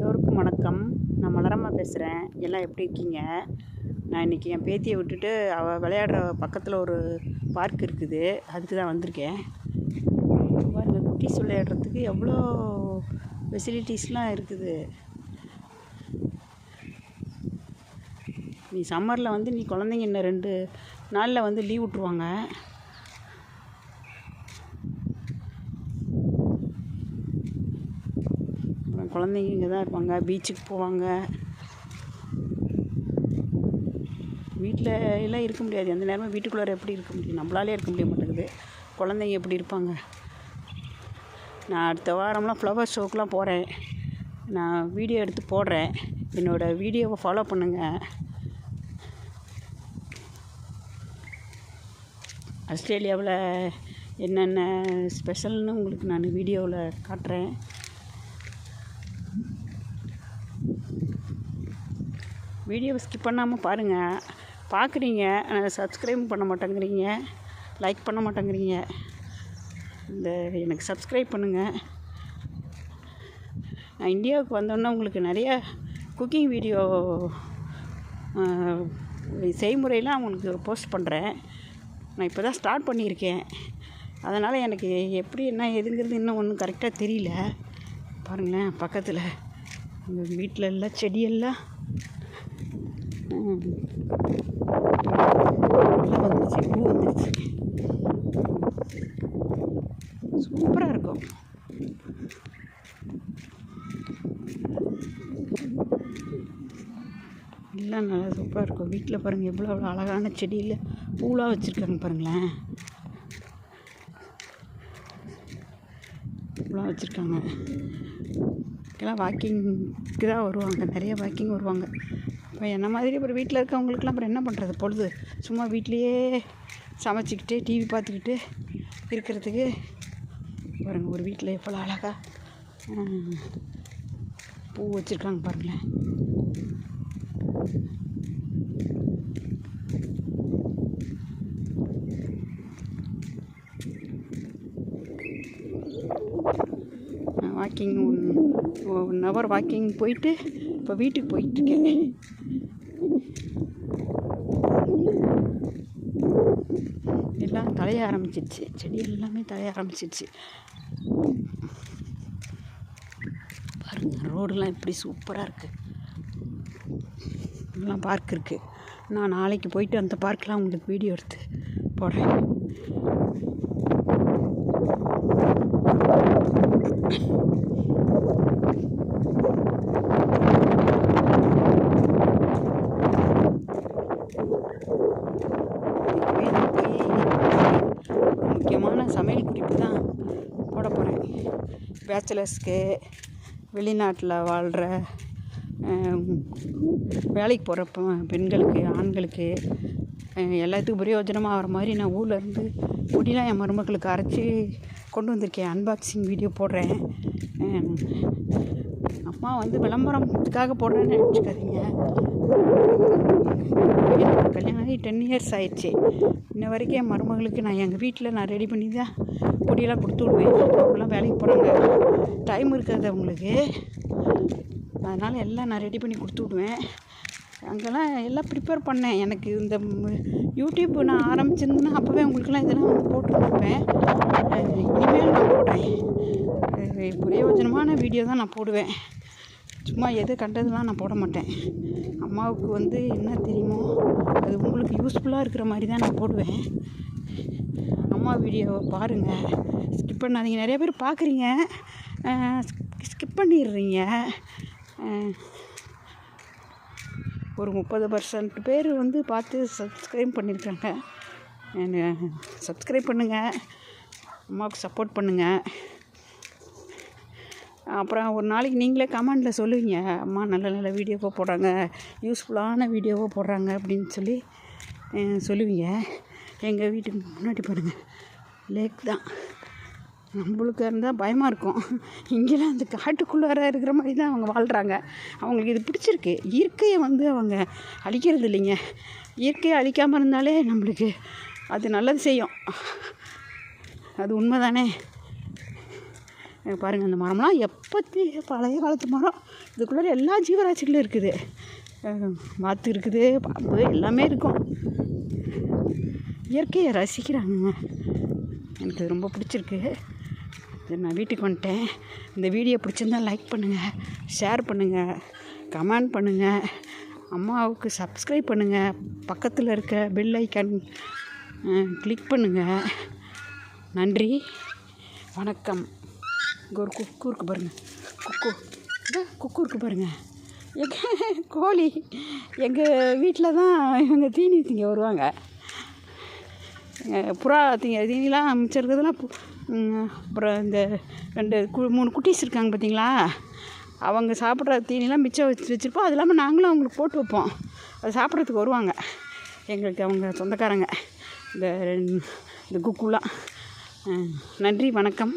எல்லோருக்கும் வணக்கம். நான் மலரம்மா பேசுகிறேன். எல்லாம் எப்படி இருக்கீங்க? நான் இன்றைக்கி என் பேத்தியை விட்டுட்டு அவள் விளையாடுற பக்கத்தில் ஒரு பார்க் இருக்குது, அதுக்கு தான் வந்திருக்கேன். பாருங்கள், குட்டீஸ் விளையாடுறதுக்கு எவ்வளோ ஃபெசிலிட்டிஸ்லாம் இருக்குது. நீ சம்மரில் வந்து நீ குழந்தைங்க இன்னும் 2 நாளில் வந்து லீவ் விட்ருவாங்க. குழந்தைங்க இங்கே தான் இருப்பாங்க, பீச்சுக்கு போவாங்க. வீட்டில் எல்லாம் இருக்க முடியாது, எந்த நேரமும் வீட்டுக்குள்ளார எப்படி இருக்க முடியும்? நம்மளாலே இருக்க முடிய மாட்டேங்குது, குழந்தைங்க எப்படி இருப்பாங்க? நான் அடுத்த வாரம்லாம் ஃப்ளவர் ஷோக்கெலாம் போகிறேன். நான் வீடியோ எடுத்து போடுறேன். என்னோடய வீடியோவை ஃபாலோ பண்ணுங்கள். ஆஸ்திரேலியாவில் என்னென்ன ஸ்பெஷல்னு உங்களுக்கு நான் வீடியோவில் காட்டுறேன். வீடியோவை ஸ்கிப் பண்ணாமல் பாருங்கள். பார்க்குறீங்க, சப்ஸ்கிரைப் பண்ண மாட்டேங்கிறீங்க, லைக் பண்ண மாட்டேங்கிறீங்க. எனக்கு சப்ஸ்கிரைப் பண்ணுங்கள். நான் இந்தியாவுக்கு வந்தோன்னே உங்களுக்கு நிறைய குக்கிங் வீடியோ செய்முறையெல்லாம் உங்களுக்கு போஸ்ட் பண்ணுறேன். நான் இப்போ தான் ஸ்டார்ட் பண்ணியிருக்கேன். அதனால் எனக்கு எப்படி என்ன எதுங்கிறது இன்னும் ஒன்றும் கரெக்டாக தெரியல. பாருங்களேன், பக்கத்தில் எங்கள் வீட்டில் எல்லாம் செடியெல்லாம் நல்லா வந்துருச்சு, பூ வந்துருச்சு, சூப்பராக இருக்கும். எல்லாம் நல்லா சூப்பராக இருக்கும். வீட்டில் பாருங்கள், எவ்வளோ அழகான செடியில் பூலாம் வச்சுருக்காங்க பாருங்களேன், பூலாம் வச்சுருக்காங்க. எல்லாம் வாக்கிங்க்கு தான் வருவாங்க, நிறைய வாக்கிங் வருவாங்க. இப்போ என்ன மாதிரி அப்புறம் வீட்டில் இருக்கவங்களுக்குலாம் அப்புறம் என்ன பண்ணுறது? பொழுது சும்மா வீட்லேயே சமைச்சிக்கிட்டு டிவி பார்த்துக்கிட்டு இருக்கிறதுக்கு பாருங்கள், ஒரு வீட்டில் எவ்வளோ அழகாக பூ வச்சுருக்காங்க பாருங்களேன். வாக்கிங் 1 ஹவர் வாக்கிங் போயிட்டு இப்போ வீட்டுக்கு போயிட்டுருக்கேன். எல்லாம் தலைய ஆரம்பிச்சிடுச்சு, செடி எல்லாமே தலைய ஆரம்பிச்சிடுச்சு. பாருங்கள், ரோடெல்லாம் எப்படி சூப்பராக இருக்குது. எல்லாம் பார்க் இருக்குது. நான் நாளைக்கு போயிட்டு அந்த பார்க்கெலாம் உங்களுக்கு வீடியோ எடுத்து போடுறேன். முக்கியமான சமையல் குறிப்பு தான் போட போகிறேன். பேச்சுலர்ஸ்க்கு, வெளிநாட்டில் வாழ்கிற வேலைக்கு போகிற பெண்களுக்கு, ஆண்களுக்கு எல்லாத்துக்கும் பிரயோஜனமாக ஆகிற மாதிரி நான் ஊர்லேருந்து பொடிலாம் என் மருமகளுக்கு அரைச்சி கொண்டு வந்திருக்கேன். அன்பாக்சிங் வீடியோ போடுறேன். அம்மா வந்து விளம்பரத்துக்காக போடுறேன்னு நினச்சிக்காதீங்க. கல்யாணம் ஆகி 10 இயர்ஸ் ஆயிடுச்சு. இன்ன வரைக்கும் என் மருமகளுக்கு நான் எங்கள் வீட்டில் நான் ரெடி பண்ணி தான் பொடியெல்லாம் கொடுத்து விடுவேன். அவங்களாம் வேலைக்கு போகிறாங்க, டைம் இருக்காது அவங்களுக்கு. அதனால் எல்லாம் நான் ரெடி பண்ணி கொடுத்து விடுவேன். அங்கெல்லாம் எல்லாம் ப்ரிப்பேர் பண்ணேன். எனக்கு இந்த யூடியூப் நான் ஆரம்பிச்சிருந்தேன்னா அப்போவே உங்களுக்கெல்லாம் இதெல்லாம் வந்து போட்டுருப்பேன். இனிமேல் நான் போடுறேன். பிரயோஜனமான வீடியோ தான் நான் போடுவேன். சும்மா எது கண்டதுலாம் நான் போட மாட்டேன். அம்மாவுக்கு வந்து என்ன தெரியுமோ அது உங்களுக்கு யூஸ்ஃபுல்லாக இருக்கிற மாதிரி தான் நான் போடுவேன். அம்மா வீடியோவை பாருங்கள், ஸ்கிப் பண்ணாதீங்க. நிறைய பேர் பார்க்குறீங்க, ஸ்கிப் பண்ணிடுறீங்க. ஒரு 30% பேர் வந்து பார்த்து சப்ஸ்கிரைப் பண்ணியிருக்காங்க. சப்ஸ்கிரைப் பண்ணுங்கள், அம்மாவுக்கு சப்போர்ட் பண்ணுங்கள். அப்புறம் ஒரு நாளைக்கு நீங்களே கமெண்டில் சொல்லுவீங்க, அம்மா நல்ல நல்ல வீடியோவாக போடுறாங்க, யூஸ்ஃபுல்லான வீடியோவாக போடுறாங்க அப்படின்னு சொல்லி சொல்லுவீங்க. எங்கள் வீட்டுக்கு முன்னாடி பாருங்கள், லேக் தான். நம்மளுக்கு இருந்தால் பயமாக இருக்கும். இங்கெல்லாம் அந்த காட்டுக்குள்ளார இருக்கிற மாதிரி தான் அவங்க வாழ்கிறாங்க. அவங்களுக்கு இது பிடிச்சிருக்கு. இயற்கையை வந்து அவங்க அழிக்கிறது இல்லைங்க. இயற்கையை அழிக்காமல் இருந்தாலே நம்மளுக்கு அது நல்லது செய்யும். அது உண்மை தானே? பாருங்கள் அந்த மரம்லாம் எப்போத்தி பழைய காலத்து மரம். இதுக்குள்ளே எல்லா ஜீவராசிகளும் இருக்குது. வாத்து இருக்குது, பாம்பு எல்லாமே இருக்கும். இயற்கையை ரசிக்கிறாங்க. எனக்கு ரொம்ப பிடிச்சிருக்கு. நான் வீட்டுக்கு வந்துட்டேன். இந்த வீடியோ பிடிச்சிருந்தால் லைக் பண்ணுங்கள், ஷேர் பண்ணுங்கள், கமெண்ட் பண்ணுங்கள், அம்மாவுக்கு சப்ஸ்கிரைப் பண்ணுங்கள், பக்கத்தில் இருக்க பெல் ஐக்கான் கிளிக் பண்ணுங்கள். நன்றி, வணக்கம். இங்கே ஒரு குக்கு இருக்குது பாருங்கள். குக்கு இருக்குது பாருங்கள். எங்கள் கோழி எங்கள் வீட்டில் தான் இவங்க தீனி திங்க வருவாங்க. புறா தீனிலாம் மிச்சம் இருக்கிறதுலாம். அப்புறம் இந்த 2-3 குட்டீஸ் இருக்காங்க பார்த்தீங்களா, அவங்க சாப்பிட்ற தீனிலாம் மிச்சம் வச்சுருப்போம். அது இல்லாமல் நாங்களும் அவங்களுக்கு போட்டு வைப்போம். அது சாப்பிட்றதுக்கு வருவாங்க எங்களுக்கு, அவங்க சொந்தக்காரங்க, இந்த குக்குலாம். நன்றி, வணக்கம்.